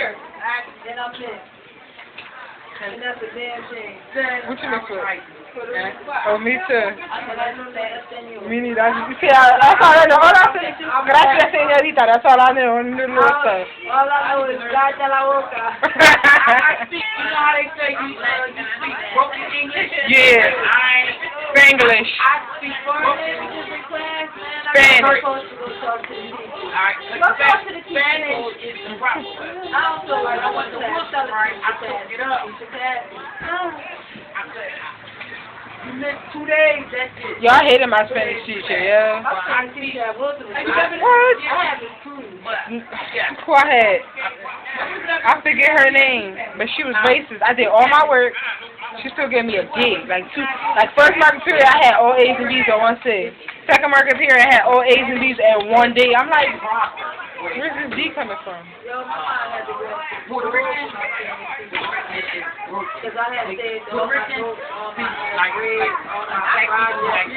year. And I'm mixed. And that's a damn shame. What you look for? Oh, me too. Me Me neither. You see, that's all I know. All I say, gracias, señorita. That's all I know. On the little stuff. All I know is Gata la boca. I speak, you know how they say you speak broken English? Yeah. Spanglish. I speak foreign languages in class, man. Spanish. I'm supposed to go talk to the teacher. Go talk to the teacher. Spanish is the proper way. I don't feel like I want to tell the teacher that. You missed 2 days, that's it. Y'all hated my Spanish teacher, yeah. I teach at Wilson. What? I have it too. Who I had? I forget her name, but she was racist. I did all my work. She still gave me a D. Like first market period, I had all A's and B's at one C. Second market period, I had all A's and B's at one D. I'm like, where's this D coming from? Yo, my mom had to go to Puerto Rican. Because I had to say all my grades, all my projects.